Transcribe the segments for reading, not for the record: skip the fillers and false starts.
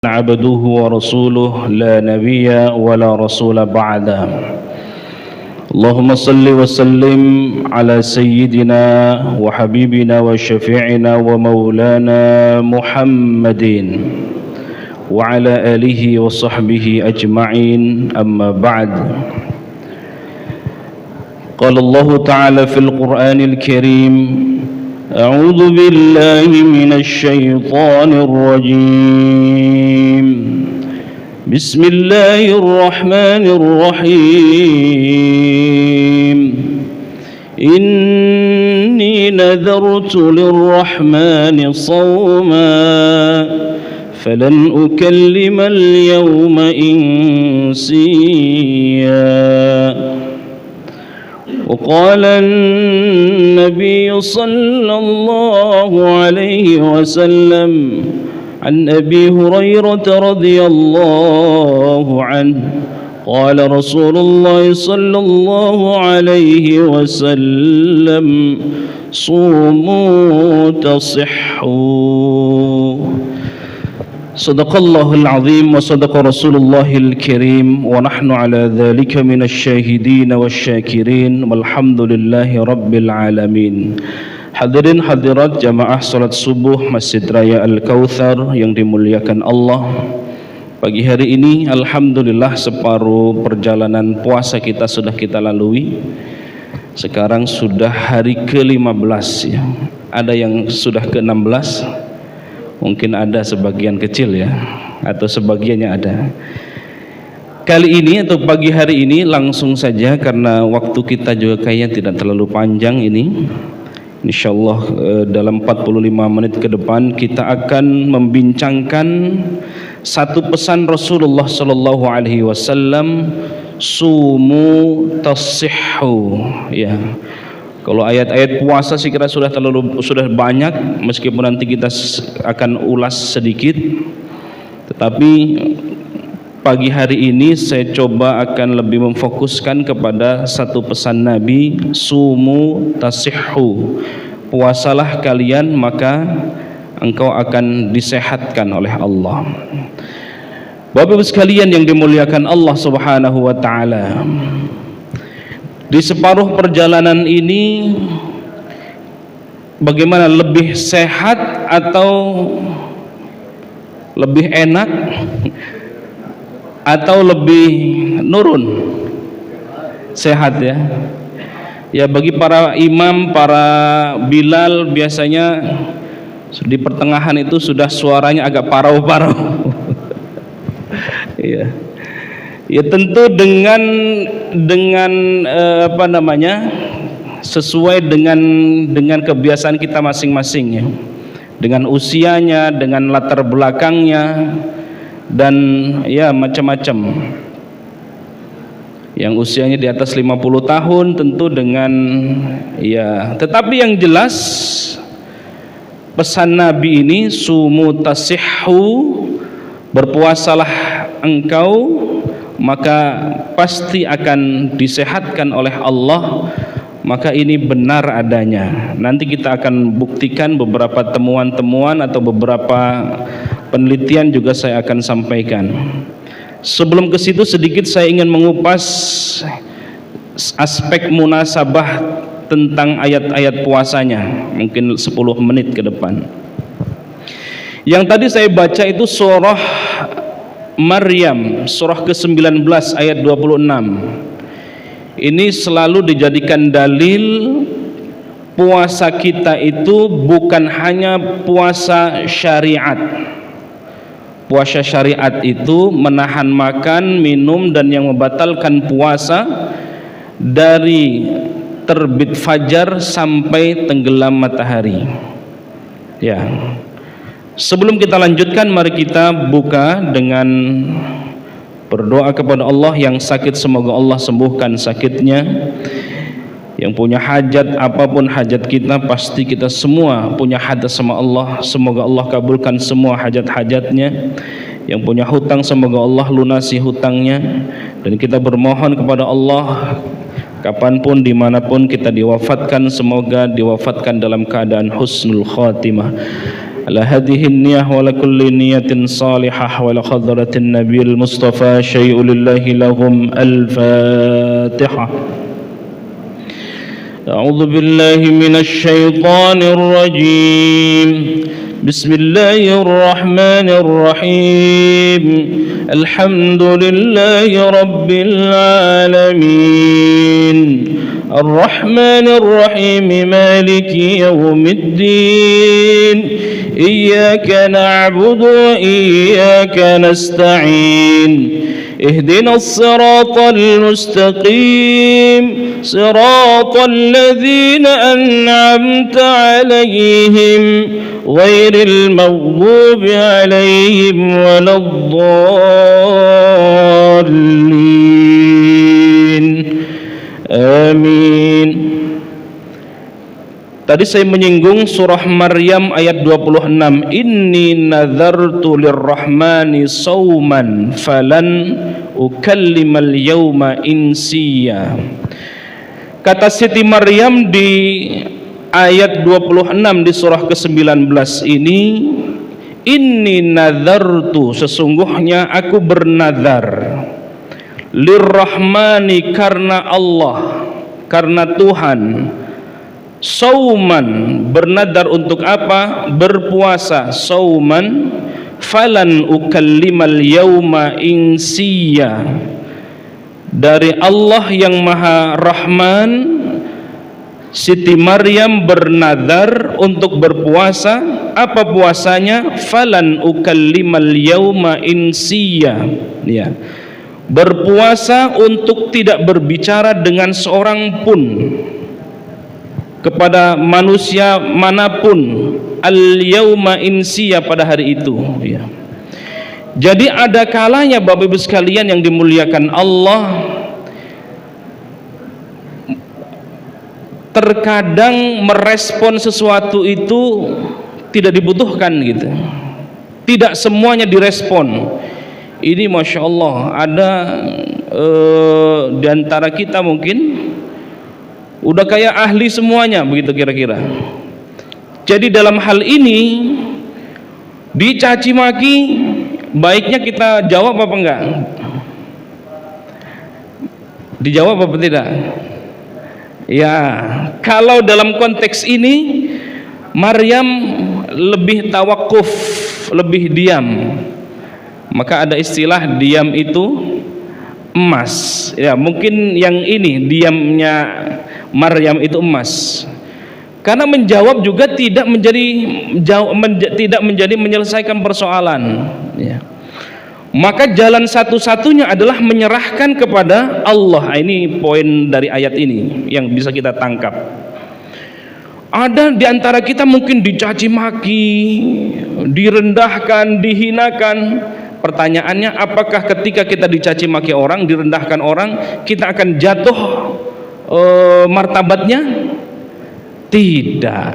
عبده ورسوله لا نبي ولا رسول بعده. اللهم صل وسلم على سيدنا وحبيبنا وشفيعنا ومولانا محمد وعلى آله وصحبه أجمعين. أما بعد، قال الله تعالى في القرآن الكريم: أعوذ بالله من الشيطان الرجيم. بسم الله الرحمن الرحيم. إني نذرت للرحمن صوما فلن أكلم اليوم إنسيا. وقال النبي صلى الله عليه وسلم عن أبي هريرة رضي الله عنه قال رسول الله صلى الله عليه وسلم: صوموا تصحوا. Sadaqallahul azim wa sadaqa rasulullah karim wa nahnu ala dhalika minasy syahidin wasyakirin walhamdulillahi rabbil alamin. Hadirin hadirat jamaah salat subuh Masjid Raya Al-Kautsar yang dimuliakan Allah, pagi hari ini alhamdulillah separuh perjalanan puasa kita sudah kita lalui. Sekarang sudah hari ke-15 ya. Ada yang sudah ke-16, mungkin ada sebagian kecil ya, atau sebagiannya ada. Kali ini atau pagi hari ini langsung saja, karena waktu kita juga kayaknya tidak terlalu panjang ini. Insyaallah dalam 45 menit ke depan kita akan membincangkan satu pesan Rasulullah sallallahu alaihi wasallam: sumu tasihhu ya. Kalau ayat-ayat puasa sih kira sudah banyak, meskipun nanti kita akan ulas sedikit. Tetapi pagi hari ini saya coba akan lebih memfokuskan kepada satu pesan Nabi: sumu tasihhu. Puasalah kalian maka engkau akan disehatkan oleh Allah. Bapak Ibu sekalian yang dimuliakan Allah Subhanahu wa taala, di separuh perjalanan ini bagaimana, lebih sehat atau lebih enak atau lebih nurun? Sehat ya. Ya, bagi para imam, para bilal biasanya di pertengahan itu sudah suaranya agak parau-parau. Iya. Ya tentu dengan sesuai dengan kebiasaan kita masing-masing ya, dengan usianya, dengan latar belakangnya, dan ya macam-macam. Yang usianya di atas 50 tahun tentu dengan ya, tetapi yang jelas pesan Nabi ini: sumu tasihhu, berpuasalah engkau maka pasti akan disehatkan oleh Allah. Maka ini benar adanya. Nanti kita akan buktikan beberapa temuan-temuan atau beberapa penelitian juga saya akan sampaikan. Sebelum ke situ sedikit saya ingin mengupas aspek munasabah tentang ayat-ayat puasanya, mungkin 10 menit ke depan. Yang tadi saya baca itu surah Maryam, surah ke-19 ayat 26. Ini selalu dijadikan dalil puasa kita itu bukan hanya puasa syariat. Puasa syariat itu menahan makan, minum, dan yang membatalkan puasa dari terbit fajar sampai tenggelam matahari. Ya. Sebelum kita lanjutkan, mari kita buka dengan berdoa kepada Allah. Yang sakit semoga Allah sembuhkan sakitnya. Yang punya hajat, apapun hajat kita, pasti kita semua punya hajat sama Allah. Semoga Allah kabulkan semua hajat-hajatnya. Yang punya hutang, semoga Allah lunasi hutangnya. Dan kita bermohon kepada Allah, kapanpun dimanapun kita diwafatkan, semoga diwafatkan dalam keadaan husnul khatimah. على هذه النية ولكل نية صالحة ولحضرة النبي المصطفى شيء لله لهم. الفاتحة. أعوذ بالله من الشيطان الرجيم. بسم الله الرحمن الرحيم. الحمد لله رب العالمين الرحمن الرحيم مالك يوم الدين إياك نعبد وإياك نستعين اهدنا الصراط المستقيم صراط الذين أنعمت عليهم غير المغضوب عليهم ولا الضالين. Amin. Tadi saya menyinggung surah Maryam ayat 26. Inni nazartu lirrahmani sauman falan ukallimal yawma insiya. Kata Siti Maryam di ayat 26 di surah ke-19 ini, inni nazartu, sesungguhnya aku bernazar, lirrahmani, karena Allah, karena Tuhan, sauman, bernadar untuk apa? Berpuasa, sauman, falan ukallimal yauma insiya, dari Allah yang Maha Rahman. Siti Maryam bernadar untuk berpuasa. Apa puasanya? Falan ukallimal yauma insiya, ya, berpuasa untuk tidak berbicara dengan seorang pun kepada manusia manapun, al-yauma insiya, pada hari itu, ya. Jadi ada kalanya Bapak Ibu sekalian yang dimuliakan Allah, terkadang merespon sesuatu itu tidak dibutuhkan gitu. Tidak semuanya direspon. Ini Masya Allah, ada di antara kita mungkin udah kayak ahli semuanya begitu kira-kira. Jadi dalam hal ini dicaci maki, baiknya kita jawab apa enggak? Dijawab apa tidak? Ya, kalau dalam konteks ini Maryam lebih tawakuf, lebih diam. Maka ada istilah diam itu emas. Ya, mungkin yang ini diamnya Maryam itu emas. Karena menjawab juga tidak menjadi menyelesaikan persoalan, ya. Maka jalan satu-satunya adalah menyerahkan kepada Allah. Ini poin dari ayat ini yang bisa kita tangkap. Ada di antara kita mungkin dicaci maki, direndahkan, dihinakan. Pertanyaannya, apakah ketika kita dicaci maki orang, direndahkan orang, kita akan jatuh martabatnya? Tidak,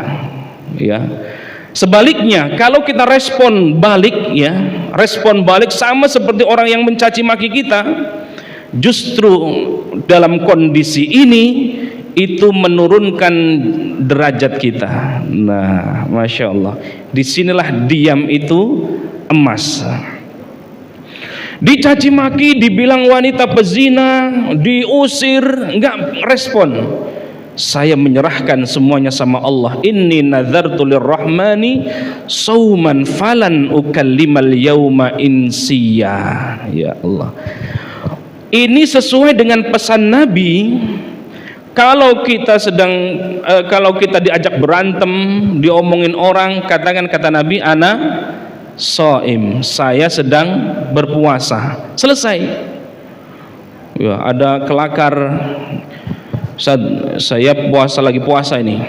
ya. Sebaliknya, kalau kita respon balik, ya, respon balik sama seperti orang yang mencaci maki kita, justru dalam kondisi ini itu menurunkan derajat kita. Nah, Masya Allah, disinilah diam itu emas. Dicaci maki, dibilang wanita pezina, diusir, enggak respon. Saya menyerahkan semuanya sama Allah. Inni nazartu lirrahmani sauman falan ukallimal yauma insiya. Ya Allah, ini sesuai dengan pesan Nabi. Kalau kita diajak berantem, diomongin orang, katakan kata Nabi, ana shaim, saya sedang berpuasa. Selesai. Ya, ada kelakar, saya lagi puasa ini,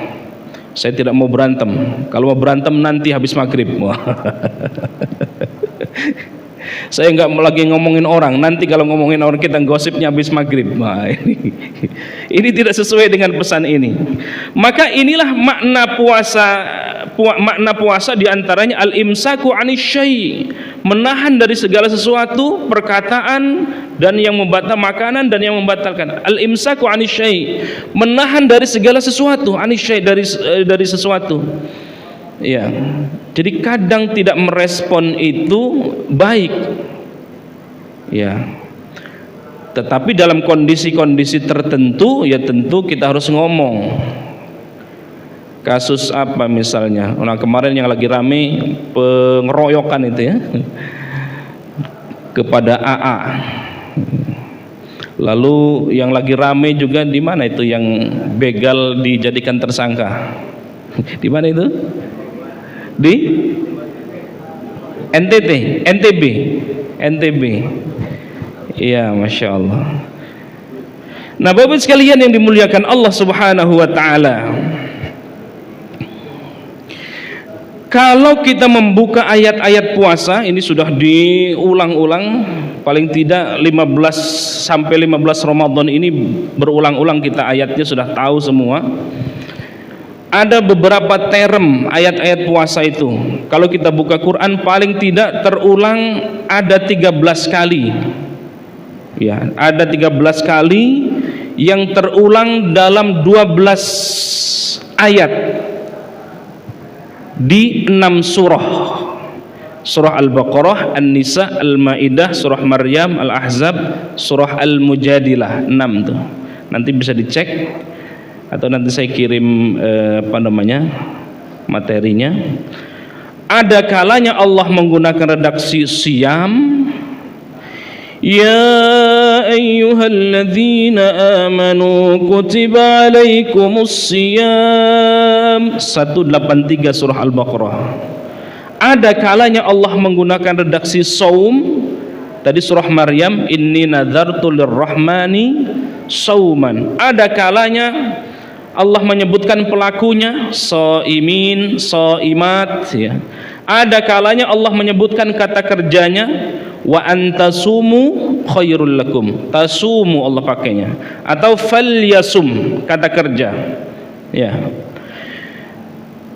saya tidak mau berantem. Kalau mau berantem nanti habis maghrib. Saya nggak lagi ngomongin orang, nanti kalau ngomongin orang kita gosipnya habis maghrib. Nah, ini tidak sesuai dengan pesan ini. Maka inilah makna puasa diantaranya al-imsaku anisyai, menahan dari segala sesuatu, perkataan dan yang membatalkan, makanan dan yang membatalkan. Al-imsaku anisyai, menahan dari segala sesuatu, anisyai, dari sesuatu. Ya. Jadi kadang tidak merespon itu baik. Ya. Tetapi dalam kondisi-kondisi tertentu ya tentu kita harus ngomong. Kasus apa misalnya? Nah, kemarin yang lagi rame pengeroyokan itu ya kepada AA. Lalu yang lagi rame juga di mana itu yang begal dijadikan tersangka? Di mana itu? Di NTB. Iya, Masya Allah. Nah, Bapak sekalian yang dimuliakan Allah Subhanahu wa Ta'ala, kalau kita membuka ayat-ayat puasa, ini sudah diulang-ulang, paling tidak 15 Ramadan ini berulang-ulang kita ayatnya sudah tahu semua. Ada beberapa term ayat-ayat puasa itu. Kalau kita buka Quran paling tidak terulang ada 13 kali. Ya, ada 13 kali yang terulang dalam 12 ayat di 6 surah. Surah Al-Baqarah, An-Nisa, Al-Maidah, Surah Maryam, Al-Ahzab, Surah Al-Mujadilah, 6 tuh. Nanti bisa dicek atau nanti saya kirim materinya. Ada kalanya Allah menggunakan redaksi siyam. Ya ayyuhalladzina amanu kutiba alaikumus siyam, 183 surah Al-Baqarah. Ada kalanya Allah menggunakan redaksi saum. Tadi surah Maryam, inni nadzartu lirrahmani sauman. Ada kalanya Allah menyebutkan pelakunya shaimin, shaimat ya. Ada kalanya Allah menyebutkan kata kerjanya wa antasumu khairul lakum. Tasumu Allah pakainya, atau falyasum kata kerja. Ya.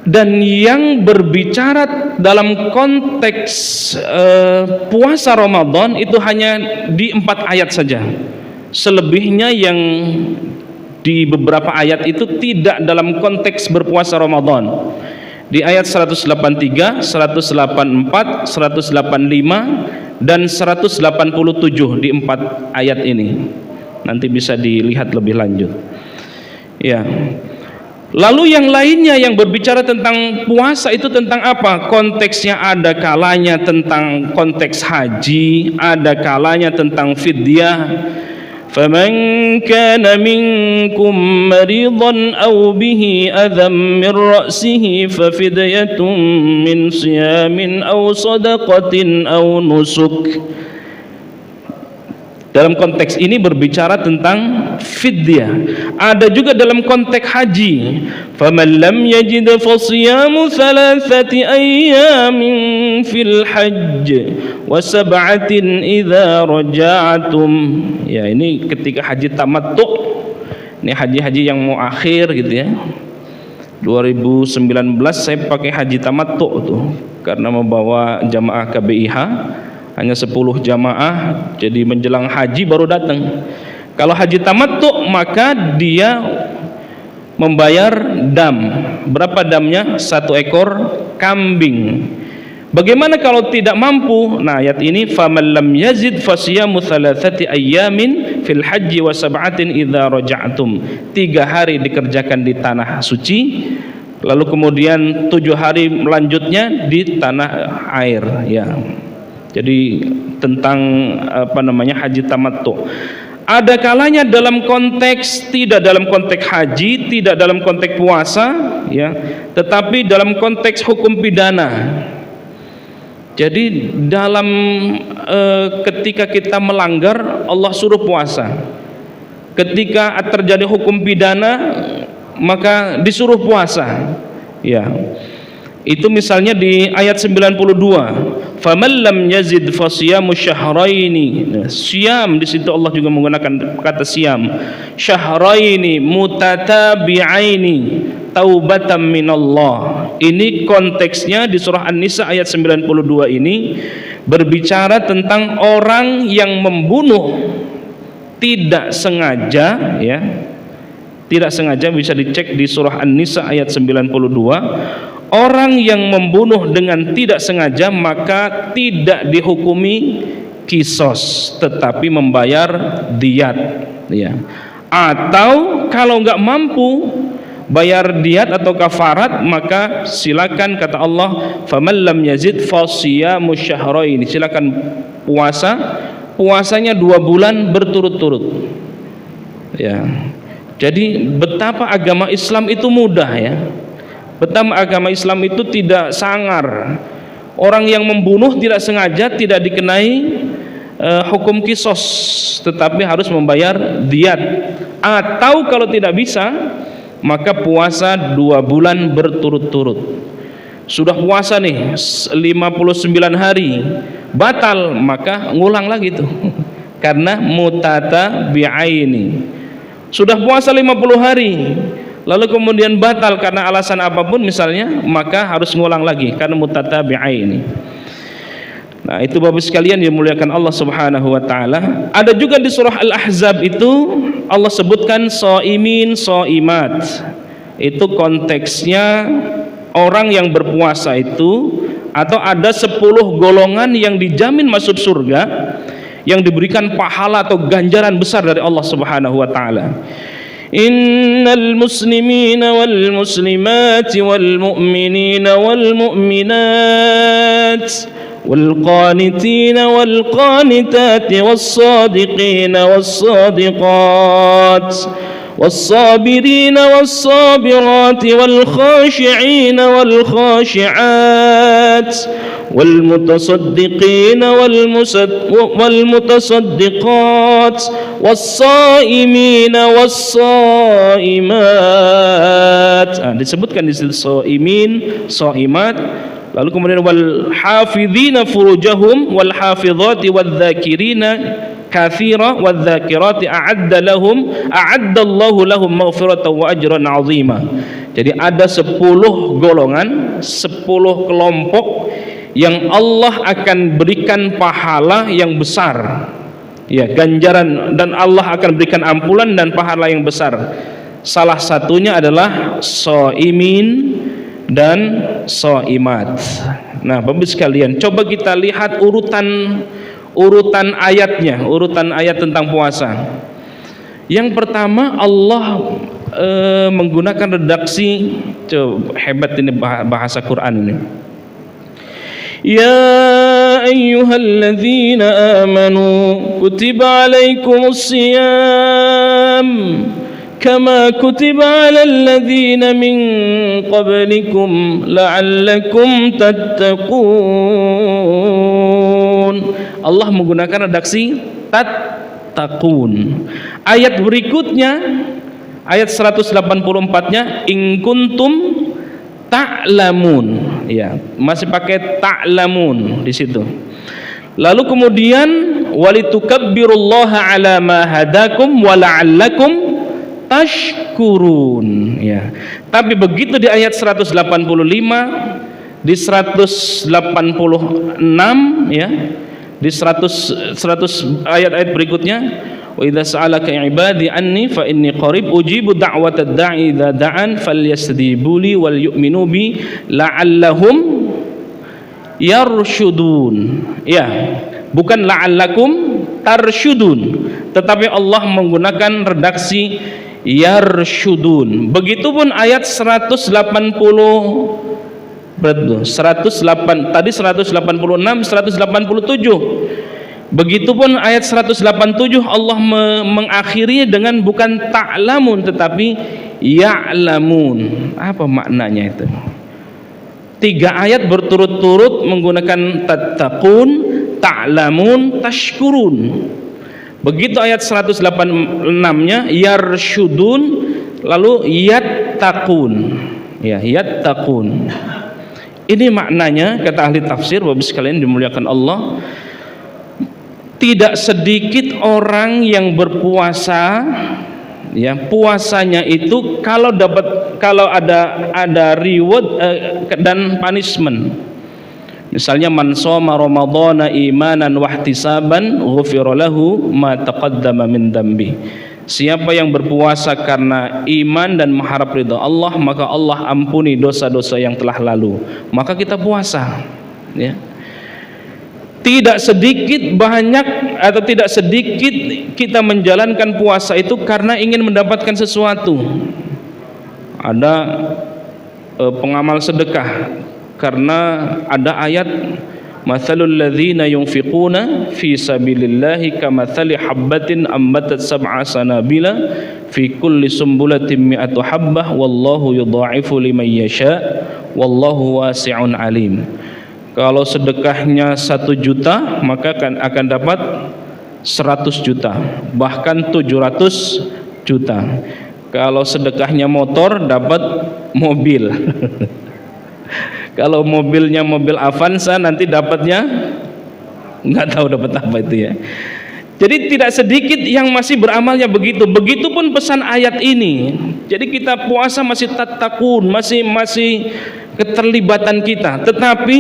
Dan yang berbicara dalam konteks puasa Ramadan itu hanya di 4 ayat saja. Selebihnya yang di beberapa ayat itu tidak dalam konteks berpuasa Ramadan. Di ayat 183, 184, 185 dan 187 di 4 ayat ini. Nanti bisa dilihat lebih lanjut. Ya. Lalu yang lainnya yang berbicara tentang puasa itu tentang apa? Konteksnya ada kalanya tentang konteks haji, ada kalanya tentang fidyah. فَمَنْ كَانَ مِنْكُمْ مَرِيضًا أَوْ بِهِ أَذًى مِنْ رَأْسِهِ فَفِدْيَةٌ مِنْ صِيَامٍ أَوْ صَدَقَةٍ أَوْ نُسُكٍ. Dalam konteks ini berbicara tentang fidyah. Ada juga dalam konteks haji. فَمَنْ لَمْ يَجِدْ فَصِيَامُ 3 أَيَّامٍ فِي الْحَجِّ وَسَبْعَةٍ إِذَا رَجَعْتُمْ. Ya, ini ketika haji tamattu. Ini haji-haji yang mau akhir gitu ya. 2019 saya pakai haji tamattu tuh karena membawa jamaah KBIH. Hanya 10 jamaah, jadi menjelang haji baru datang. Kalau haji tamattu maka dia membayar dam. Berapa damnya? 1 ekor kambing. Bagaimana kalau tidak mampu? Nah, ayat ini faman lam yazid fasiyamu 3 ayyamin fil hajji wa 7 idza raja'tum. 3 hari dikerjakan di tanah suci, lalu kemudian 7 hari melanjutnya di tanah air ya. Jadi tentang haji tamattu. Ada kalanya dalam konteks tidak dalam konteks haji, tidak dalam konteks puasa ya, tetapi dalam konteks hukum pidana. Jadi dalam ketika kita melanggar Allah suruh puasa. Ketika terjadi hukum pidana maka disuruh puasa. Ya. Itu misalnya di ayat 92. Faman lam yazid fasiyamu syahraini. Nah, siyam di situ Allah juga menggunakan kata siyam. Syahraini mutatabi'aini taubatan minallah. Ini konteksnya di surah An-Nisa ayat 92 ini berbicara tentang orang yang membunuh tidak sengaja ya. Tidak sengaja, bisa dicek di surah An-Nisa ayat 92. orang yang membunuh dengan tidak sengaja maka tidak dihukumi kisos, tetapi membayar diyat, ya. Atau kalau nggak mampu bayar diyat atau kafarat, maka silakan, kata Allah, faman lam yazid fasiyamu syahrain, silakan puasanya 2 bulan berturut-turut, ya. Jadi betapa agama Islam itu mudah, ya. Betapa agama Islam itu tidak sangar. Orang yang membunuh tidak sengaja tidak dikenai hukum kisos, tetapi harus membayar diyat. Atau kalau tidak bisa, maka puasa 2 bulan berturut-turut. Sudah puasa nih 59 hari batal, maka ngulang lagi tuh karena mutatabi'aini. Sudah puasa 50 hari lalu kemudian batal karena alasan apapun misalnya, maka harus ngulang lagi karena mutatabi'aini. Nah, itu Bapak sekalian dimuliakan Allah Subhanahu wa taala. Ada juga di surah Al-Ahzab itu Allah sebutkan shaimin shaimat. Itu konteksnya orang yang berpuasa itu, atau ada 10 golongan yang dijamin masuk surga, yang diberikan pahala atau ganjaran besar dari Allah Subhanahu wa taala. Innal muslimina wal muslimati wal mu'minina wal mu'minat والقانتين والقانتات والصادقين والصادقات والصابرين والصابرات والخاشعين والخاشعات والمتصدقين والمتصدقات والصائمين والصائمات. Disebutkan di situ shaimin, shaimat. Lalu kemudian wal hafizina furujahum wal hafizati wadzakirina katsira wadzakirati a'addallahu lahum maghfiratan wa ajran 'azima. Jadi ada 10 golongan, 10 kelompok yang Allah akan berikan pahala yang besar, ya, ganjaran, dan Allah akan berikan ampunan dan pahala yang besar. Salah satunya adalah shaimin dan shaimat. Nah, Bapak sekalian, coba kita lihat urutan ayatnya, urutan ayat tentang puasa. Yang pertama, Allah menggunakan redaksi, coba hebat ini bahasa Quran ini. Ya ayyuhalladzina amanu kutiba alaikumus siyam kama kutiba alal ladzina min qablikum la'allakum tattaqun. Allah menggunakan redaksi tattaqun. Ayat berikutnya, ayat 184-nya, in kuntum ta'lamun, ya, masih pakai ta'lamun di situ. Lalu kemudian walitukabbirullaha ala ma hadakum wa la'allakum tashkurun, ya. Tapi begitu di ayat 185, di 186, ya, di 100 ayat-ayat berikutnya, wa idza sa'alaka ibadi anni fa inni qarib ujibu da'watad da'i idza da'an falyastajibu li wal yu'minu bi la'allahum yarshudun, ya, bukan la'allakum tarshudun, tetapi Allah menggunakan redaksi yarshudun. Begitupun ayat 186, tadi 186, 187. Begitupun ayat 187 Allah mengakhiri dengan bukan ta'lamun tetapi ya'lamun. Apa maknanya itu? 3 ayat berturut-turut menggunakan tattaqun, ta'lamun, tashkurun. Begitu ayat 186-nya yarshudun, lalu yattaqun, ya, yattaqun. Ini maknanya, kata ahli tafsir, Bapak sekalian dimuliakan Allah, tidak sedikit orang yang berpuasa, ya, puasanya itu kalau ada reward dan punishment. Misalnya man shoma ramadhana imanan wahtisaban ghufira lahu ma taqaddama min dambi. Siapa yang berpuasa karena iman dan mengharap ridha Allah, maka Allah ampuni dosa-dosa yang telah lalu. Maka kita puasa, ya. Tidak sedikit banyak atau tidak sedikit kita menjalankan puasa itu karena ingin mendapatkan sesuatu. Ada pengamal sedekah karena ada ayat mathalul ladzina yunfiquna fi sabilillahi kamathali habbatin ambatat sab'a sanabila fi kulli sumbulatin mi'atu habbah wallahu yudha'ifu liman yasha wallahu wasi'un alim. Kalau sedekahnya 1 juta maka akan dapat 100 juta, bahkan 700 juta. Kalau sedekahnya motor dapat mobil. Kalau mobilnya mobil Avanza nanti dapatnya nggak tahu dapat apa itu ya. Jadi tidak sedikit yang masih beramalnya begitu. Begitupun pesan ayat ini. Jadi kita puasa masih tatakun, masih keterlibatan kita. Tetapi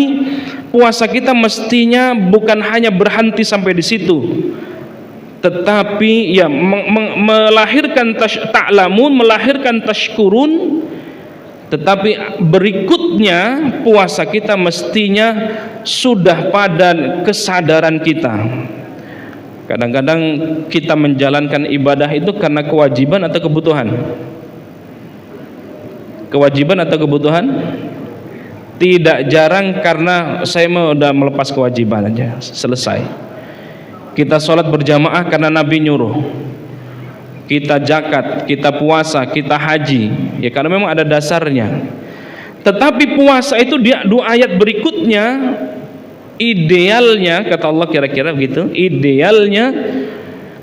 puasa kita mestinya bukan hanya berhenti sampai di situ, tetapi ya melahirkan ta'lamun, melahirkan tashkurun. Tetapi berikutnya puasa kita mestinya sudah pada kesadaran kita. Kadang-kadang kita menjalankan ibadah itu karena kewajiban atau kebutuhan. Kewajiban atau kebutuhan? Tidak jarang karena saya mau udah melepas kewajiban aja, selesai. Kita sholat berjamaah karena Nabi nyuruh. Kita zakat, kita puasa, kita haji, ya karena memang ada dasarnya. Tetapi puasa itu dia 2 ayat berikutnya, idealnya kata Allah kira-kira begitu, idealnya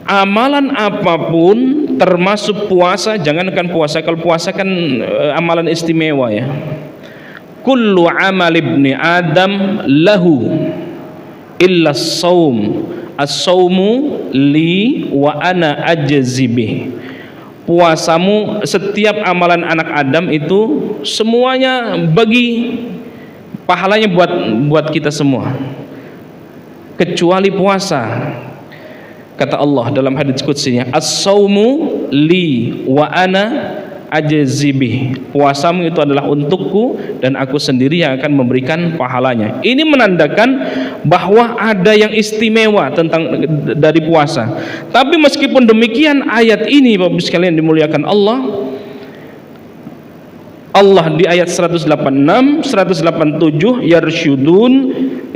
amalan apapun termasuk puasa, jangankan puasa, kalau puasa kan amalan istimewa ya. Kullu amal ibni Adam lahu illa as-saum. As-saumu li wa ana ajzibih. Puasamu, setiap amalan anak Adam itu semuanya bagi pahalanya buat kita semua. Kecuali puasa. Kata Allah dalam hadits qudsinya, as-saumu li wa ana ajzibih. Puasamu itu adalah untukku dan aku sendiri yang akan memberikan pahalanya. Ini menandakan bahwa ada yang istimewa dari puasa. Tapi meskipun demikian, ayat ini Bapak sekalian dimuliakan Allah di ayat 186, 187 yarsyudun,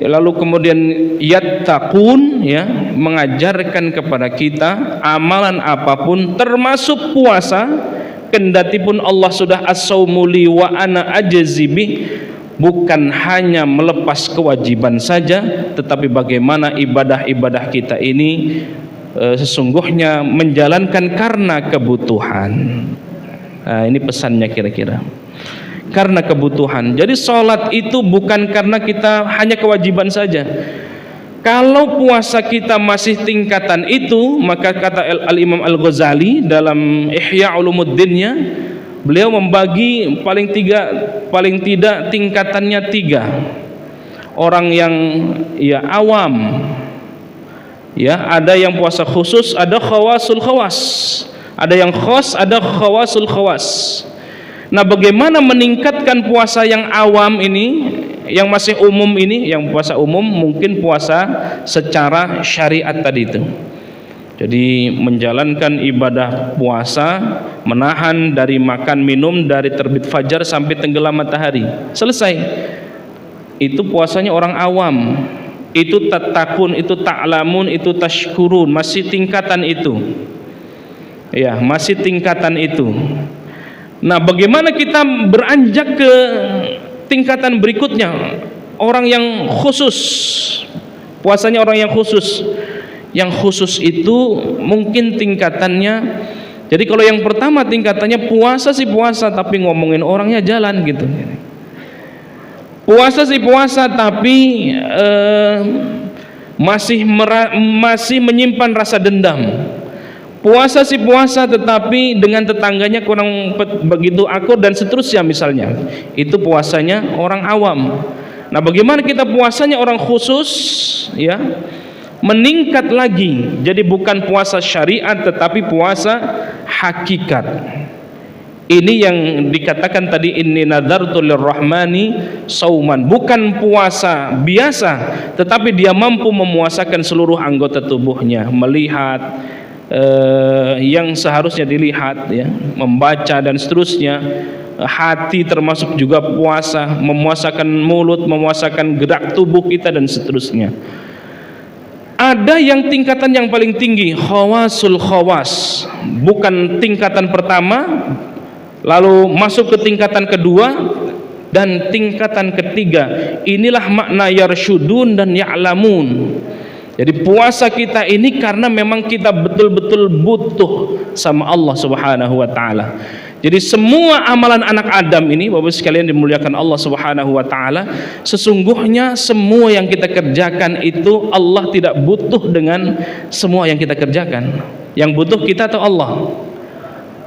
lalu kemudian yattaqun, ya, mengajarkan kepada kita amalan apapun termasuk puasa. Kendatipun Allah sudah as-saumu li wa ana ajzibih, bukan hanya melepas kewajiban saja, tetapi bagaimana ibadah-ibadah kita ini sesungguhnya menjalankan karena kebutuhan. Nah, ini pesannya kira-kira. Karena kebutuhan. Jadi sholat itu bukan karena kita hanya kewajiban saja. Kalau puasa kita masih tingkatan itu, maka kata Al-Imam Al-Ghazali dalam Ihya Ulumuddinnya, beliau membagi paling tidak tingkatannya 3. Orang yang ya awam, ya, ada yang puasa khusus, ada khawasul khawas, ada yang khas, ada khawasul khawas. Nah, bagaimana meningkatkan puasa yang awam ini, yang masih umum ini? Yang puasa umum mungkin puasa secara syariat tadi itu. Jadi menjalankan ibadah puasa, menahan dari makan minum dari terbit fajar sampai tenggelam matahari, selesai. Itu puasanya orang awam. Itu tatakun, itu ta'lamun, itu tashkurun, masih tingkatan itu. Ya, masih tingkatan itu. Nah, bagaimana kita beranjak ke tingkatan berikutnya? Orang yang khusus, puasanya orang yang khusus. Yang khusus itu mungkin tingkatannya, jadi kalau yang pertama tingkatannya puasa sih puasa, tapi ngomongin orangnya jalan gitu. Puasa sih puasa, tapi masih menyimpan rasa dendam. Puasa sih puasa, tetapi dengan tetangganya kurang begitu akur dan seterusnya misalnya. Itu puasanya orang awam. Nah, bagaimana kita puasanya orang khusus, ya? meningkat lagi. Jadi bukan puasa syariat tetapi puasa hakikat. Ini yang dikatakan tadi, inni nadartu lirrahmani sauman, bukan puasa biasa tetapi dia mampu memuasakan seluruh anggota tubuhnya, melihat yang seharusnya dilihat, ya, membaca dan seterusnya. Hati termasuk juga puasa, memuasakan mulut, memuasakan gerak tubuh kita dan seterusnya. Ada yang tingkatan yang paling tinggi, khawasul khawas, bukan tingkatan pertama, lalu masuk ke tingkatan kedua dan tingkatan ketiga. Inilah makna yarsyudun dan ya'lamun. Jadi puasa kita ini karena memang kita betul-betul butuh sama Allah Subhanahu wa taala. Jadi semua amalan anak Adam ini, Bapak sekalian dimuliakan Allah Subhanahu wa taala, sesungguhnya semua yang kita kerjakan itu Allah tidak butuh dengan semua yang kita kerjakan. Yang butuh kita atau Allah?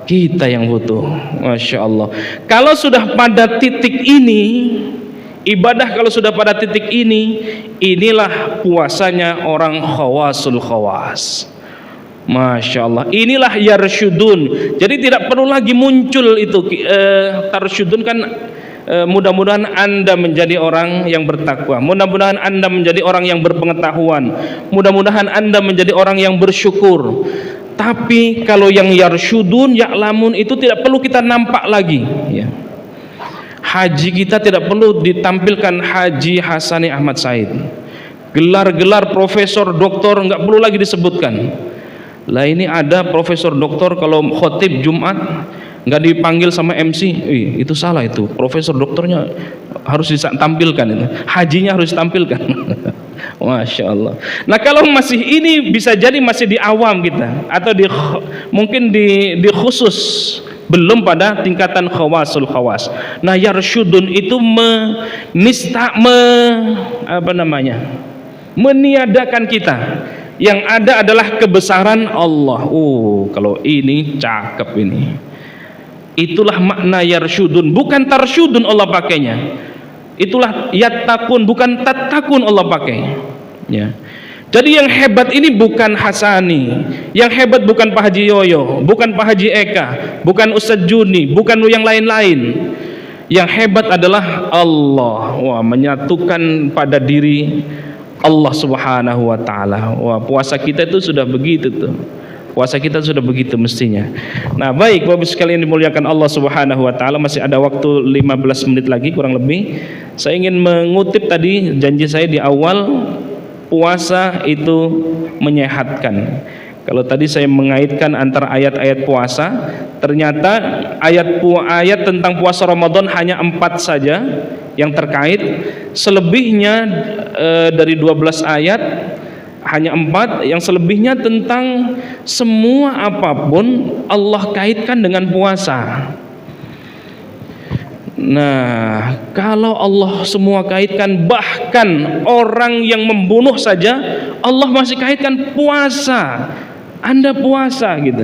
Kita yang butuh. Masya Allah. Kalau sudah pada titik ini, ibadah kalau sudah pada titik ini, inilah puasanya orang khawasul khawas. Masya Allah. Inilah yarsyudun. Jadi tidak perlu lagi muncul itu tarsyudun kan. Mudah-mudahan Anda menjadi orang yang bertakwa, mudah-mudahan Anda menjadi orang yang berpengetahuan, mudah-mudahan Anda menjadi orang yang bersyukur. Tapi kalau yang yarsyudun, ya'lamun itu tidak perlu kita nampak lagi, ya. Haji kita tidak perlu ditampilkan Haji Hasani Ahmad Said. Gelar-gelar profesor, doktor nggak perlu lagi disebutkan. Lah ini ada profesor doktor kalau khotib Jumat nggak dipanggil sama MC, itu salah, itu profesor doktornya harus ditampilkan, itu hajinya harus ditampilkan. Masya Allah. Nah kalau masih ini bisa jadi masih di awam kita, atau mungkin di khusus, belum pada tingkatan khawasul khawas. Nah yarsyudun itu meniadakan kita. Yang ada adalah kebesaran Allah. Kalau ini cakep ini. Itulah makna yarsyudun, bukan tarsyudun Allah pakainya. Itulah yattaqun, bukan tattakun Allah pakai, ya. Jadi yang hebat ini bukan Hasani, yang hebat bukan Pak Haji Yoyo, bukan Pak Haji Eka, bukan Ustadz Juni, bukan yang lain-lain. Yang hebat adalah Allah. Wah, menyatukan pada diri Allah Subhanahu wa taala. Wah, puasa kita itu sudah begitu tuh. Puasa kita sudah begitu mestinya. Nah, baik Bapak sekalian dimuliakan Allah Subhanahu wa taala, masih ada waktu 15 menit lagi kurang lebih. Saya ingin mengutip tadi janji saya di awal, puasa itu menyehatkan. Kalau tadi saya mengaitkan antara ayat-ayat puasa, ternyata ayat tentang puasa Ramadan hanya 4 saja yang terkait. Selebihnya dari 12 ayat hanya 4, yang selebihnya tentang semua apapun Allah kaitkan dengan puasa. Nah, kalau Allah semua kaitkan, bahkan orang yang membunuh saja Allah masih kaitkan puasa. Anda puasa gitu.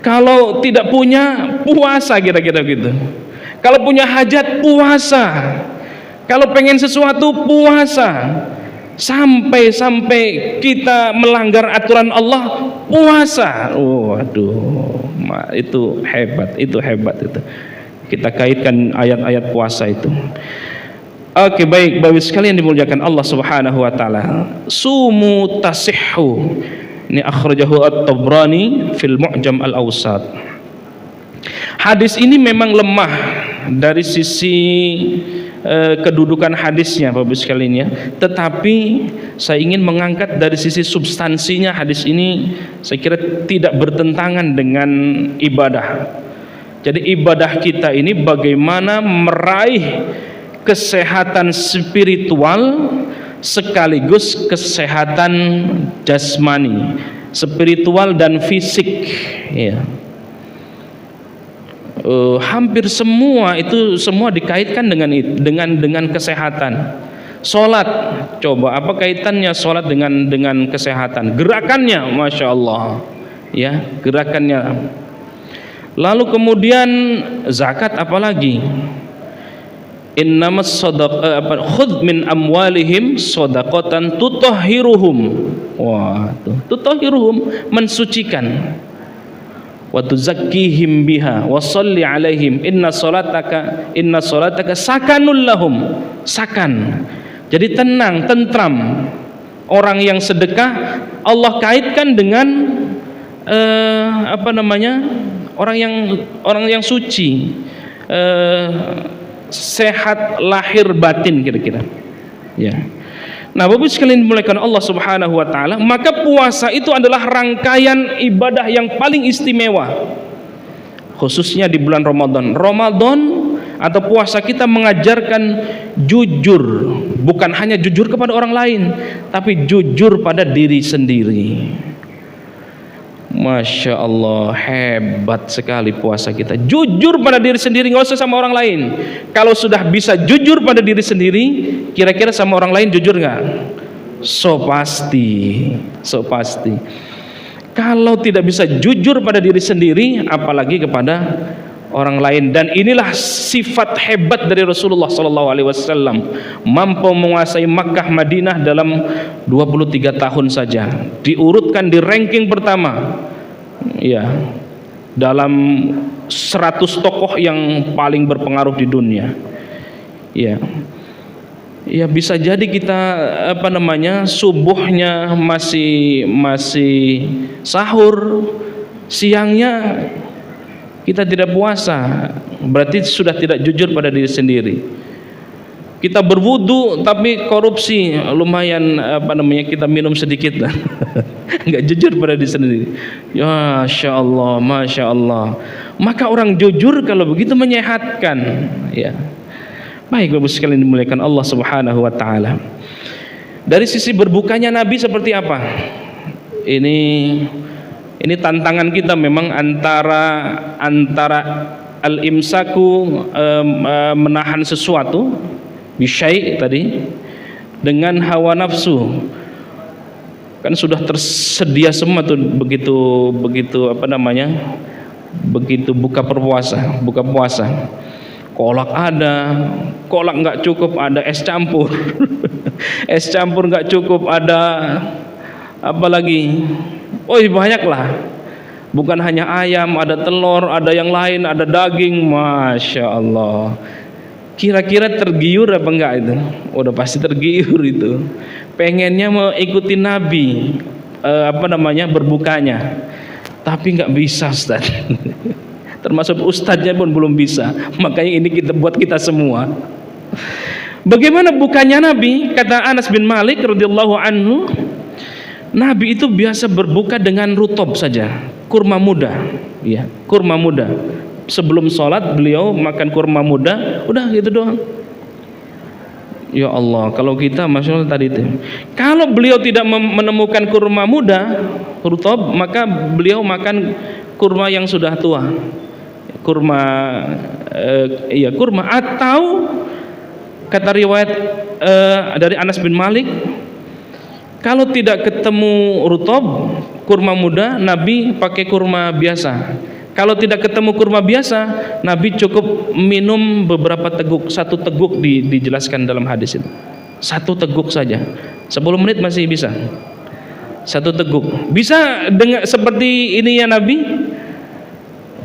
Kalau tidak punya, puasa, kira-kira gitu. Kalau punya hajat, puasa. Kalau pengen sesuatu, puasa. Sampai kita melanggar aturan Allah, puasa. Waduh, itu hebat itu. Kita kaitkan ayat-ayat puasa itu. Oke, baik Bapak sekalian dimuliakan Allah Subhanahu wa taala. Sumu tasihhu. Ini akhrajahu At-Tabrani fil Mu'jam Al-Awsat. Hadis ini memang lemah dari sisi kedudukan hadisnya Bapak sekalian, ya. Tetapi saya ingin mengangkat dari sisi substansinya. Hadis ini saya kira tidak bertentangan dengan ibadah. Jadi ibadah kita ini bagaimana meraih kesehatan spiritual sekaligus kesehatan jasmani, spiritual dan fisik, ya. Hampir semua itu dikaitkan dengan kesehatan. Salat, coba apa kaitannya salat dengan kesehatan? Gerakannya, masya Allah, ya, gerakannya. Lalu kemudian zakat, apalagi innamas khudh min amwalihim shadaqatan tutahhiruhum. Wah, tutahhiruhum, mensucikan. Wa tuzakkihim biha wa shalli alaihim inna salataka sakanul lahum. Sakan, jadi tenang, tentram. Orang yang sedekah Allah kaitkan dengan orang yang suci, sehat lahir batin kira-kira. Ya. Nah, Bapak sekalian dimuliakan Allah Subhanahu wa taala, maka puasa itu adalah rangkaian ibadah yang paling istimewa. Khususnya di bulan Ramadan. Ramadan atau puasa kita mengajarkan jujur, bukan hanya jujur kepada orang lain, tapi jujur pada diri sendiri. Masya Allah, hebat sekali puasa kita. Jujur pada diri sendiri, nggak usah sama orang lain. Kalau sudah bisa jujur pada diri sendiri, kira-kira sama orang lain jujur nggak? So pasti. Kalau tidak bisa jujur pada diri sendiri, apalagi kepada orang lain. Dan inilah sifat hebat dari Rasulullah SAW, mampu menguasai Makkah Madinah dalam 23 tahun saja, diurutkan di ranking pertama, ya, dalam 100 tokoh yang paling berpengaruh di dunia. Ya bisa jadi kita subuhnya masih sahur, siangnya kita tidak puasa, berarti sudah tidak jujur pada diri sendiri. Kita berwudu tapi korupsi, lumayan kita minum sedikit lah. Enggak jujur pada diri sendiri. Ya Masya Allah. Maka orang jujur kalau begitu menyehatkan, ya. Baik Bapak sekalian dimuliakan Allah Subhanahu wa taala. Dari sisi berbukanya Nabi seperti apa? Ini tantangan kita memang antara al-imsaku, menahan sesuatu bisyai tadi, dengan hawa nafsu. Kan sudah tersedia semua tuh begitu buka puasa. Kolak ada, kolak nggak cukup, ada es campur. Es campur nggak cukup, ada apa lagi? Oh banyak lah. Bukan hanya ayam, ada telur, ada yang lain, ada daging. Masya Allah. Kira-kira tergiur apa enggak itu? Udah pasti tergiur itu. Pengennya mengikuti Nabi, berbukanya, tapi nggak bisa, Ustaz. Termasuk ustadznya pun belum bisa. Makanya ini kita buat kita semua. Bagaimana bukanya Nabi? Kata Anas bin Malik radhiyallahu anhu, Nabi itu biasa berbuka dengan rutob saja, kurma muda, ya, kurma muda. Sebelum sholat beliau makan kurma muda, udah gitu doang. Ya Allah, kalau kita Masya Allah tadi itu, kalau beliau tidak menemukan kurma muda, rutob, maka beliau makan kurma yang sudah tua. Kurma atau kata riwayat dari Anas bin Malik, kalau tidak ketemu rutob, kurma muda, Nabi pakai kurma biasa. Kalau tidak ketemu kurma biasa, Nabi cukup minum beberapa teguk. 1 teguk dijelaskan dalam hadis itu. 1 teguk saja. 10 menit masih bisa. 1 teguk. Bisa dengan seperti ini ya Nabi?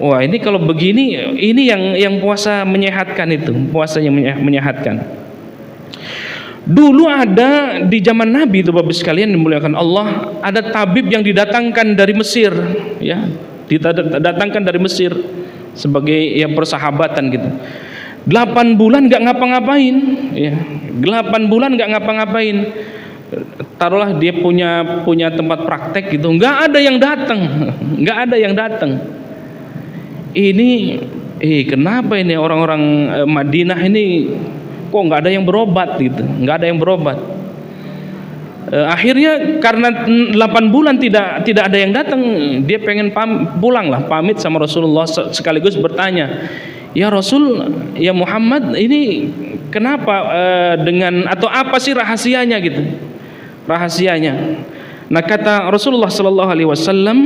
Wah, ini kalau begini, ini yang puasa menyehatkan itu, puasa yang menyehatkan. Dulu ada di zaman Nabi itu Bapak sekalian dimuliakan Allah, ada tabib yang didatangkan dari Mesir, ya, didatangkan dari Mesir sebagai yang persahabatan gitu. 8 bulan nggak ngapa-ngapain, ya, 8 bulan nggak ngapa-ngapain. Taruhlah dia punya tempat praktek gitu, nggak ada yang datang. Ini kenapa ini orang-orang Madinah ini kok nggak ada yang berobat gitu, nggak ada yang berobat. Akhirnya karena 8 bulan tidak ada yang datang, dia pengen pulang lah, pamit sama Rasulullah, sekaligus bertanya, ya Rasul, ya Muhammad, ini kenapa atau apa sih rahasianya gitu, rahasianya. Nah kata Rasulullah Sallallahu Alaihi Wasallam,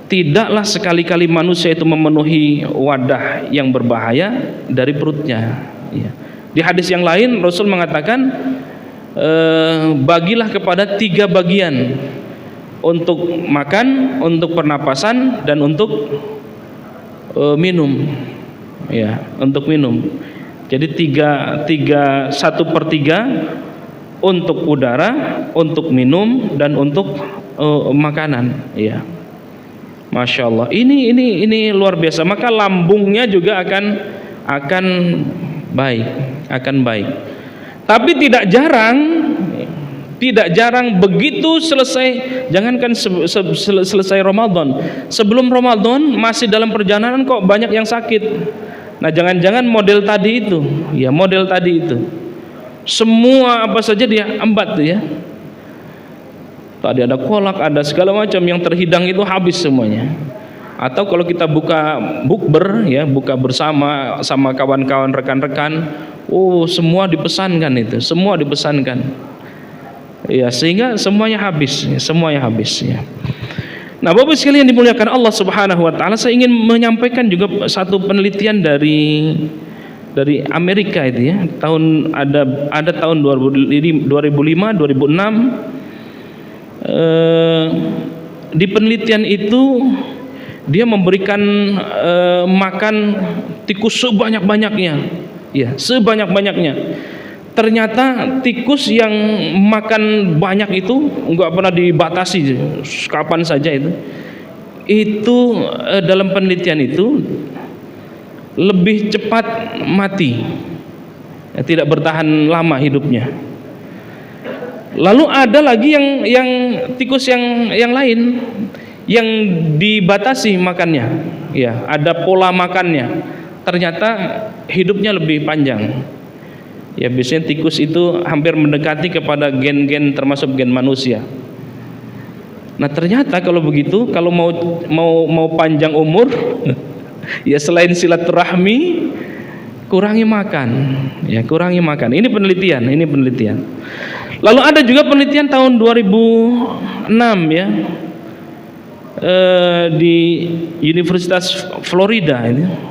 tidaklah sekali-kali manusia itu memenuhi wadah yang berbahaya dari perutnya. Ya. Di hadis yang lain Rasul mengatakan, bagilah kepada 3 bagian, untuk makan, untuk pernapasan, dan untuk minum. Ya, untuk minum. Jadi 1/3 untuk udara, untuk minum, dan untuk makanan. Ya. Masya Allah, ini luar biasa. Maka lambungnya juga akan baik. Tapi tidak jarang begitu selesai, jangankan selesai Ramadan, sebelum Ramadan masih dalam perjalanan kok banyak yang sakit. Nah, jangan-jangan model tadi itu, semua apa saja dia embat tuh ya. Tadi ada kolak, ada segala macam yang terhidang itu habis semuanya. Atau kalau kita buka bukber ya, buka bersama sama kawan-kawan, rekan-rekan, semua dipesankan itu, ya, sehingga semuanya habis ya. Nah, Bapak sekalian dimuliakan Allah Subhanahu wa taala, saya ingin menyampaikan juga satu penelitian dari Amerika itu ya. Ada tahun 2005, 2006. Di penelitian itu dia memberikan makan tikus sebanyak-banyaknya, ya, Ternyata tikus yang makan banyak itu enggak pernah dibatasi, kapan saja itu dalam penelitian itu lebih cepat mati, ya, tidak bertahan lama hidupnya. Lalu ada lagi yang tikus yang lain yang dibatasi makannya, ya, ada pola makannya. Ternyata hidupnya lebih panjang. Ya, biasanya tikus itu hampir mendekati kepada gen-gen termasuk gen manusia. Nah, ternyata kalau begitu, kalau mau panjang umur, ya selain silaturahmi, kurangi makan. Ini penelitian. Lalu ada juga penelitian tahun 2006 ya, di Universitas Florida ini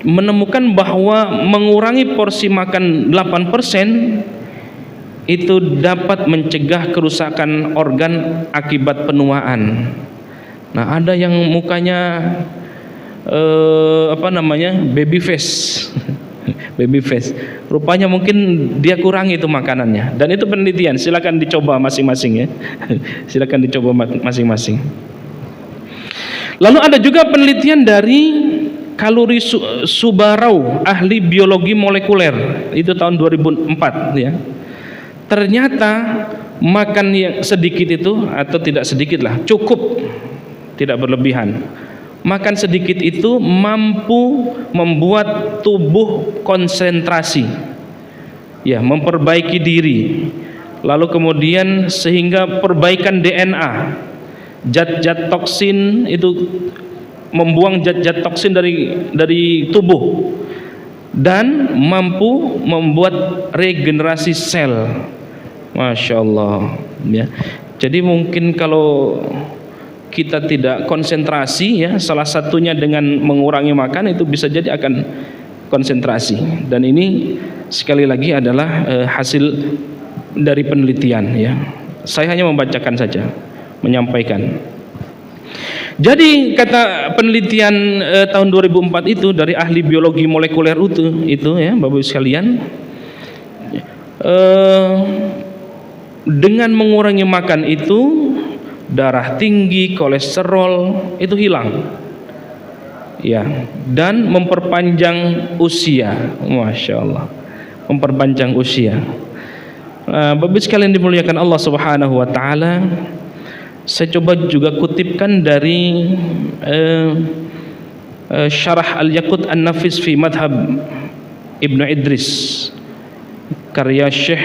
menemukan bahwa mengurangi porsi makan 8% itu dapat mencegah kerusakan organ akibat penuaan. Nah, ada yang mukanya baby face. Rupanya mungkin dia kurangi itu makanannya. Dan itu penelitian, silakan dicoba masing-masing ya. Lalu ada juga penelitian dari Kalluri Subarau, ahli biologi molekuler, itu tahun 2004 ya. Ternyata makan yang sedikit itu, atau tidak sedikit lah, cukup, tidak berlebihan. Makan sedikit itu mampu membuat tubuh konsentrasi, ya, memperbaiki diri. Lalu kemudian sehingga perbaikan DNA, zat-zat toksin itu, membuang zat-zat toksin dari tubuh, dan mampu membuat regenerasi sel. Masya Allah ya. Jadi mungkin kalau kita tidak konsentrasi ya, salah satunya dengan mengurangi makan, itu bisa jadi akan konsentrasi. Dan ini sekali lagi adalah hasil dari penelitian ya. Saya hanya membacakan saja, menyampaikan. Jadi kata penelitian tahun 2004 itu dari ahli biologi molekuler itu ya, Bapak Ibu sekalian, dengan mengurangi makan itu darah tinggi, kolesterol itu hilang, ya, dan memperpanjang usia. Masya Allah, memperpanjang usia. Bapak sekalian dimuliakan Allah Subhanahu Wa Taala, saya coba juga kutipkan dari Syarah Al-Yaqut An-Nafis fi Madhab Ibnu Idris, karya Syekh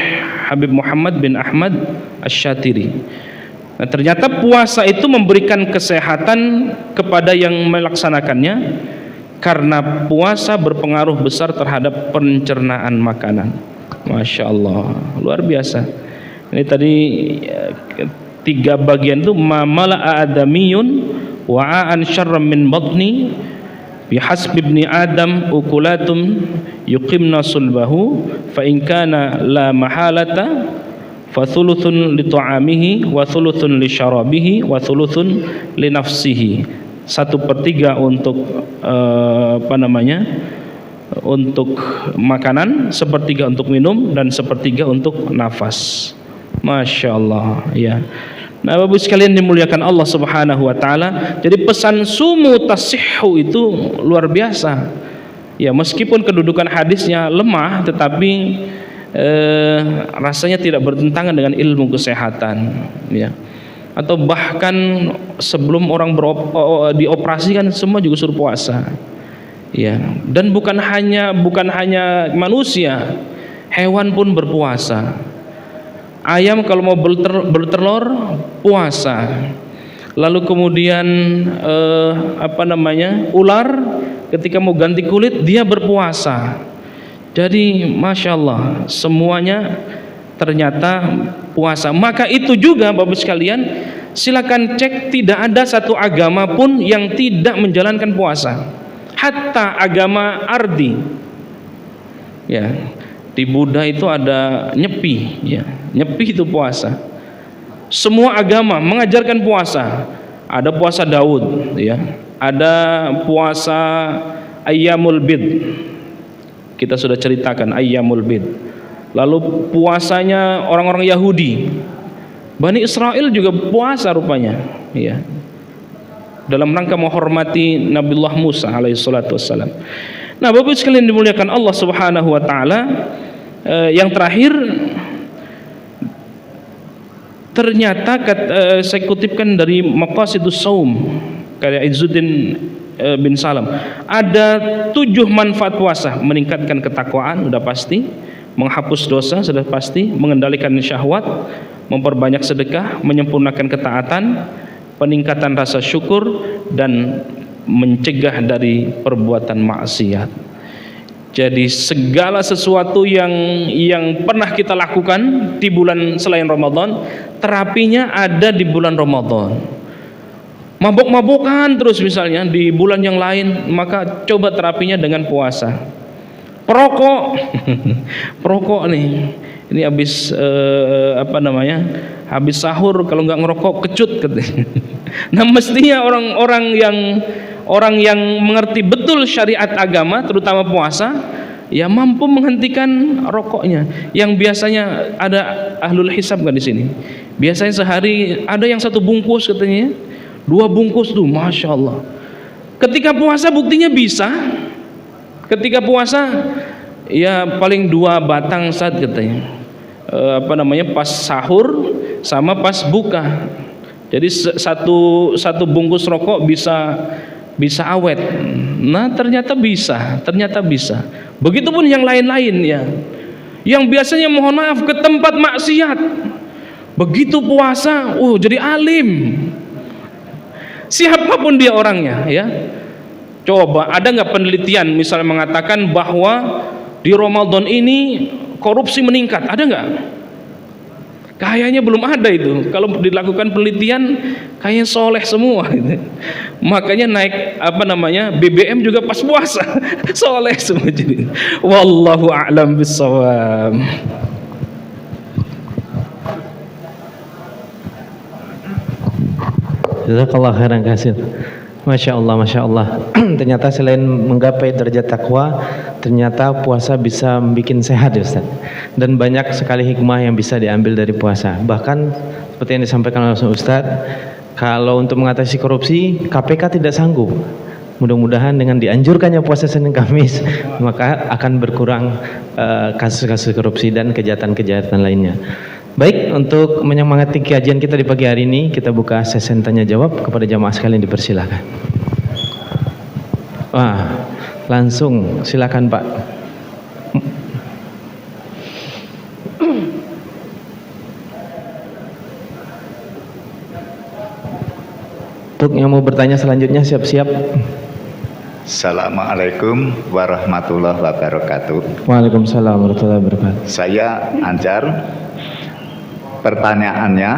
Habib Muhammad bin Ahmad Asy-Syatiri. Nah, ternyata puasa itu memberikan kesehatan kepada yang melaksanakannya, karena puasa berpengaruh besar terhadap pencernaan makanan. Masya Allah, luar biasa. Ini tadi 3 bagian itu mala'a adamiyun wa'an syarram min batni bihasbi ibni adam ukulatum yuqimna sulbahu fa in kana la mahalata fa thuluthun li ta'amihi wa thuluthun li syarabihi wa thuluthun li nafsihi. 1/3 untuk untuk makanan, 1/3 untuk minum, dan 1/3 untuk nafas. Masya Allah ya. Nah Bapak sekalian dimuliakan Allah Subhanahu wa taala. Jadi pesan sumu tasihhu itu luar biasa. Ya, meskipun kedudukan hadisnya lemah, tetapi rasanya tidak bertentangan dengan ilmu kesehatan, ya. Atau bahkan sebelum orang dioperasikan semua juga suruh puasa. Ya, dan bukan hanya manusia, hewan pun berpuasa. Ayam kalau mau bertelur puasa. Lalu kemudian ular ketika mau ganti kulit dia berpuasa. Jadi Masya Allah semuanya ternyata puasa. Maka itu juga Bapak sekalian, silakan cek, tidak ada satu agama pun yang tidak menjalankan puasa. Hatta agama Ardi, ya, di Buddha itu ada nyepi, ya, nyepi itu puasa. Semua agama mengajarkan puasa. Ada puasa Daud, ya, ada puasa Ayyamul Bid. Kita sudah ceritakan Ayyamul Bid. Lalu puasanya orang-orang Yahudi, Bani Israel juga puasa rupanya, ya, dalam rangka menghormati Nabiullah Musa alaihissalatu wassalam. Nah Bapak sekalian dimuliakan Allah Subhanahu wa taala, yang terakhir ternyata saya kutipkan dari Maqasidus Shaum karya Izzuddin bin Salam, ada 7 manfaat puasa: meningkatkan ketakwaan, sudah pasti; menghapus dosa, sudah pasti; mengendalikan syahwat; memperbanyak sedekah; menyempurnakan ketaatan; peningkatan rasa syukur; dan mencegah dari perbuatan maksiat. Jadi segala sesuatu yang pernah kita lakukan di bulan selain Ramadan, terapinya ada di bulan Ramadan. Mabuk-mabukan terus misalnya di bulan yang lain, maka coba terapinya dengan puasa. Perokok nih, ini habis habis sahur kalau nggak ngerokok kecut katanya. Nah mestinya orang yang mengerti betul syariat agama, terutama puasa, ya mampu menghentikan rokoknya. Yang biasanya ada ahlul hisab kan di sini. Biasanya sehari ada yang 1 bungkus katanya, 2 bungkus tuh, Masya Allah. Ketika puasa buktinya bisa. Ketika puasa ya paling 2 batang saat katanya. Pas sahur sama pas buka. Jadi satu bungkus rokok bisa awet. Nah ternyata bisa. Begitupun yang lain-lain ya. Yang biasanya mohon maaf ke tempat maksiat, begitu puasa, jadi alim. Siapapun dia orangnya ya. Coba ada nggak penelitian misalnya mengatakan bahwa di Ramadan ini korupsi meningkat? Ada nggak? Kayaknya belum ada itu. Kalau dilakukan penelitian kayaknya soleh semua gitu. Makanya naik BBM juga pas puasa soleh semua jadi. Wallahu a'lam bissawab. Jazakallah khairan katsir. Masya Allah. Ternyata selain menggapai derajat takwa, ternyata puasa bisa membuat sehat ya Ustaz. Dan banyak sekali hikmah yang bisa diambil dari puasa. Bahkan seperti yang disampaikan oleh Ustaz, kalau untuk mengatasi korupsi, KPK tidak sanggup. Mudah-mudahan dengan dianjurkannya puasa Senin Kamis, maka akan berkurang kasus-kasus korupsi dan kejahatan-kejahatan lainnya. Baik, untuk menyemangati kajian kita di pagi hari ini, kita buka sesi tanya jawab. Kepada jamaah sekalian dipersilakan. Wah, langsung silakan Pak. Untuk yang mau bertanya selanjutnya siap-siap. Assalamualaikum warahmatullahi wabarakatuh. Waalaikumsalam warahmatullahi wabarakatuh. Saya Anjar. Pertanyaannya,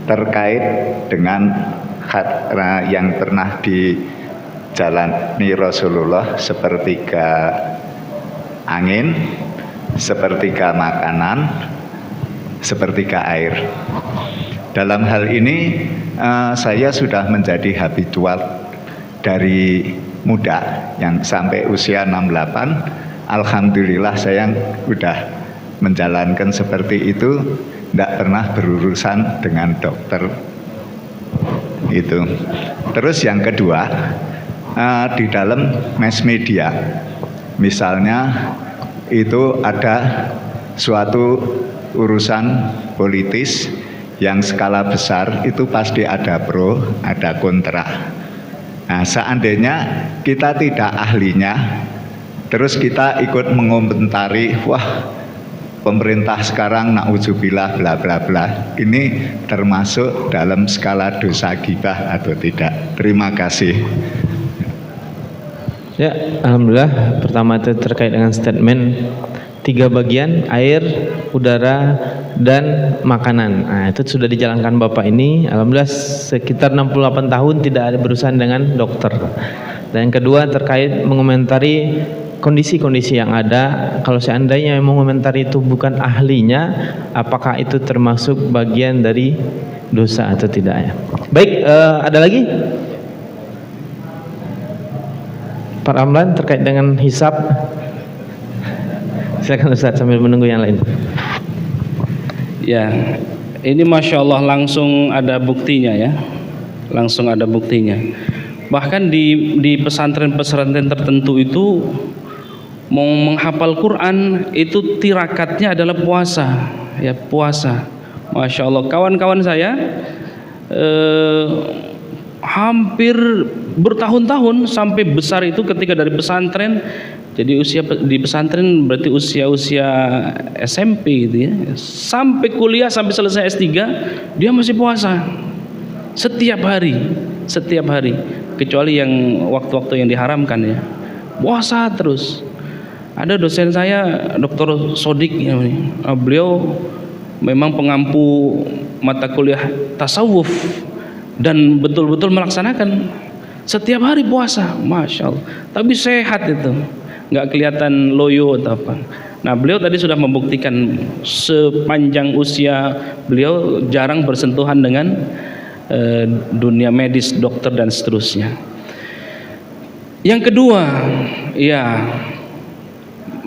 terkait dengan yang pernah dijalani Rasulullah, sepertiga angin, sepertiga makanan, sepertiga air. Dalam hal ini saya sudah menjadi habitual dari muda, yang sampai usia 68, alhamdulillah saya sudah menjalankan seperti itu, tidak pernah berurusan dengan dokter itu. Terus yang kedua, di dalam mass media, misalnya itu ada suatu urusan politis yang skala besar, itu pasti ada pro, ada kontra. Nah, seandainya kita tidak ahlinya, terus kita ikut mengomentari, wah pemerintah sekarang na'udzubillah bla bla bla, ini termasuk dalam skala dosa ghibah atau tidak? Terima kasih. Ya, alhamdulillah. Pertama itu terkait dengan statement 3 bagian, air, udara, dan makanan. Nah, itu sudah dijalankan Bapak ini. Alhamdulillah sekitar 68 tahun tidak ada berurusan dengan dokter. Dan yang kedua terkait mengomentari kondisi-kondisi yang ada. Kalau seandainya mengomentari itu bukan ahlinya, apakah itu termasuk bagian dari dosa atau tidak ya? Baik, ada lagi? Pak Ramlan terkait dengan hisab. Silakan Ustaz sambil menunggu yang lain. Ya, ini Masya Allah langsung ada buktinya ya. Langsung ada buktinya. Bahkan di pesantren-pesantren tertentu itu mau menghafal Quran itu tirakatnya adalah puasa, ya puasa. Masya Allah, kawan-kawan saya hampir bertahun-tahun sampai besar itu ketika dari pesantren. Jadi usia di pesantren berarti usia SMP gitu ya. Sampai kuliah, sampai selesai S3 dia masih puasa setiap hari, kecuali yang waktu-waktu yang diharamkan ya. Puasa terus. Ada dosen saya, Dr. Sodik, beliau memang pengampu mata kuliah tasawuf dan betul-betul melaksanakan setiap hari puasa, Masya Allah. Tapi sehat itu, nggak kelihatan loyo atau apa. Nah, beliau tadi sudah membuktikan sepanjang usia beliau jarang bersentuhan dengan dunia medis, dokter dan seterusnya. Yang kedua, ya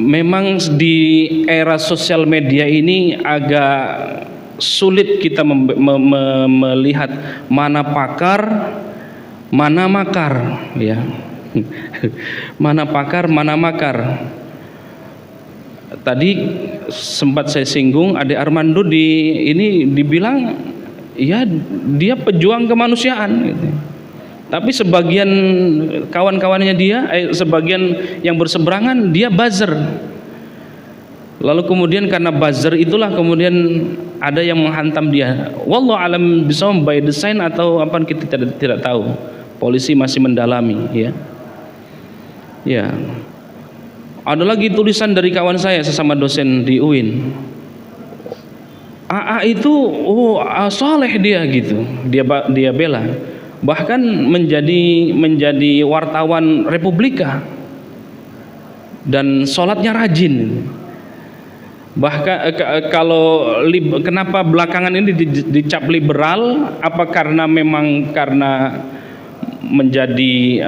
memang di era sosial media ini agak sulit kita melihat mana pakar, mana makar, ya. Mana pakar, mana makar. Tadi sempat saya singgung, Ade Armando ini dibilang, ya dia pejuang kemanusiaan, gitu. Tapi sebagian kawan-kawannya dia, sebagian yang berseberangan, dia buzzer. Lalu kemudian karena buzzer itulah kemudian ada yang menghantam dia. Wallahu alam bisawab, by design atau apa kita tidak tahu. Polisi masih mendalami, ya. Ya. Ada lagi tulisan dari kawan saya sesama dosen di UIN. AA itu soleh dia gitu. Dia bela. Bahkan menjadi wartawan Republika dan sholatnya rajin. Bahkan kalau kenapa belakangan ini dicap liberal? Apa karena memang karena menjadi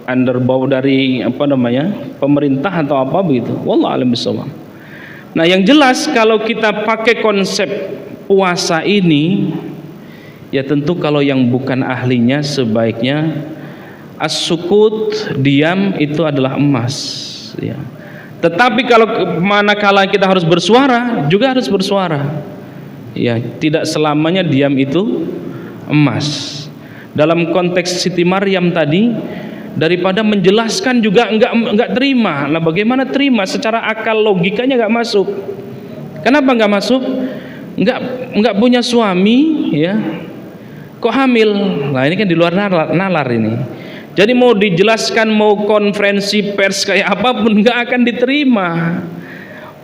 underbow dari pemerintah atau apa begitu? Wallahu a'lam bishawab. Nah, yang jelas kalau kita pakai konsep puasa ini, ya tentu kalau yang bukan ahlinya sebaiknya as-sukut, diam itu adalah emas, ya. Tetapi kalau manakala kita harus bersuara, juga harus bersuara. Ya, tidak selamanya diam itu emas. Dalam konteks Siti Maryam tadi, daripada menjelaskan juga enggak terima. Nah, bagaimana terima? Secara akal logikanya enggak masuk. Kenapa enggak masuk? Enggak punya suami, ya. Kok hamil? Nah, ini kan di luar nalar ini. Jadi mau dijelaskan, mau konferensi pers kayak apapun nggak akan diterima.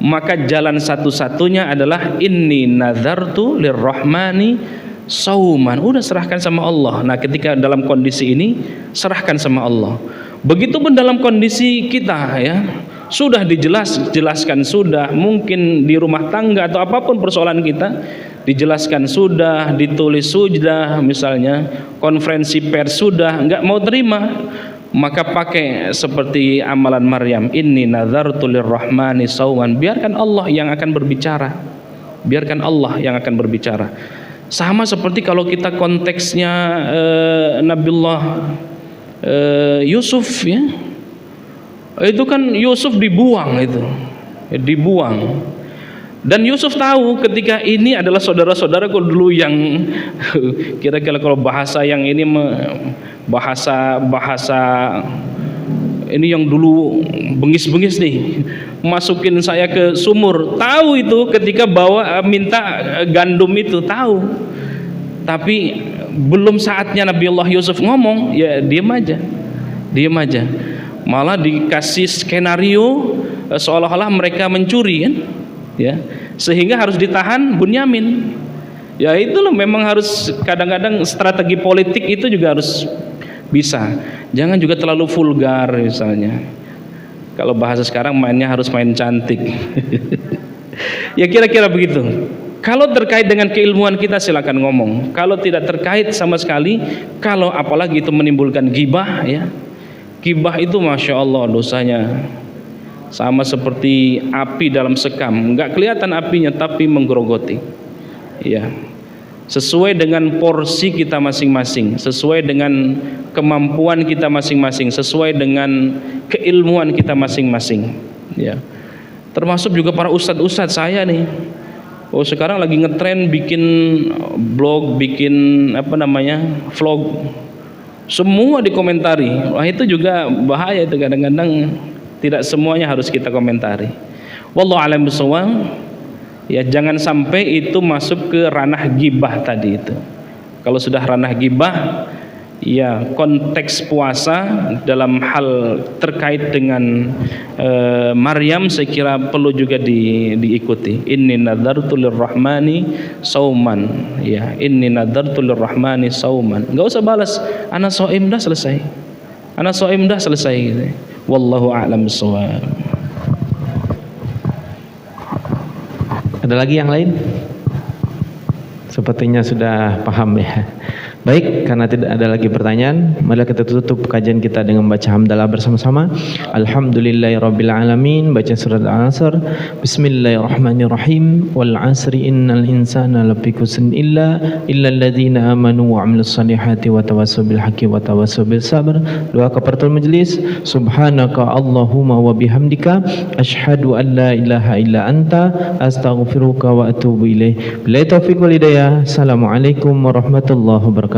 maka jalan satu-satunya adalah inni nadzartu lirrahmani sauman. Udah serahkan sama Allah. Nah, ketika dalam kondisi ini serahkan sama Allah. Begitupun dalam kondisi kita ya, sudah dijelaskan sudah, mungkin di rumah tangga atau apapun persoalan kita dijelaskan sudah, ditulis sudah, misalnya konferensi pers sudah, nggak mau terima, maka pakai seperti amalan Maryam, inni nadzartu lirrahmani sauman. Biarkan Allah yang akan berbicara, biarkan Allah yang akan berbicara. Sama seperti kalau kita konteksnya Nabiullah Yusuf ya, itu kan Yusuf dibuang, itu dibuang. Dan Yusuf tahu ketika ini adalah saudara-saudaraku dulu yang kira-kira kalau bahasa yang ini bahasa ini yang dulu bengis-bengis nih, masukin saya ke sumur. Tahu itu ketika minta gandum itu, tahu. Tapi belum saatnya Nabiullah Yusuf ngomong, ya diam aja. Malah dikasih skenario seolah-olah mereka mencuri kan, ya, sehingga harus ditahan Bunyamin. Ya itu loh, memang harus kadang-kadang strategi politik itu juga harus bisa. Jangan juga terlalu vulgar misalnya. Kalau bahasa sekarang mainnya harus main cantik. Ya kira-kira begitu. Kalau terkait dengan keilmuan kita silakan ngomong. Kalau tidak terkait sama sekali, kalau apalagi itu menimbulkan ghibah ya. Ghibah itu Masya Allah dosanya sama seperti api dalam sekam, nggak kelihatan apinya tapi menggerogoti. Ya, sesuai dengan porsi kita masing-masing, sesuai dengan kemampuan kita masing-masing, sesuai dengan keilmuan kita masing-masing. Ya, termasuk juga para ustadz-ustadz saya nih. Oh sekarang lagi ngetren bikin blog, bikin vlog. Semua dikomentari. Wah itu juga bahaya itu, kadang-kadang tidak semuanya harus kita komentari. Wallahu a'lam bishawab. Ya jangan sampai itu masuk ke ranah ghibah tadi itu. Kalau sudah ranah ghibah, ya konteks puasa dalam hal terkait dengan Maryam saya kira perlu juga diikuti. Inni nadzartu lirrahmani sauman. Ya, inni nadzartu lirrahmani sauman. Enggak usah balas, ana shaim dah selesai. Ana shaim dah selesai gitu. Wallahu a'lam bishawab. Ada lagi yang lain? Sepertinya sudah paham ya. Baik, karena tidak ada lagi pertanyaan, mari kita tutup kajian kita dengan baca hamdalah bersama-sama. Alhamdulillahirabbil alamin, baca surat Al-Asr. Bismillahirrahmanirrahim. Wal 'asri innal insana lafi khusrin illa alladzina amanu wa 'amilus solihati wa tawassaw bil haqqi wa tawassaw bis sabr. Doa kafaratul majlis. Subhanaka Allahumma wa bihamdika asyhadu an la ilaha illa anta astaghfiruka wa atubu ilaik. Billahi taufiq wal hidayah. Assalamualaikum warahmatullahi wabarakatuh.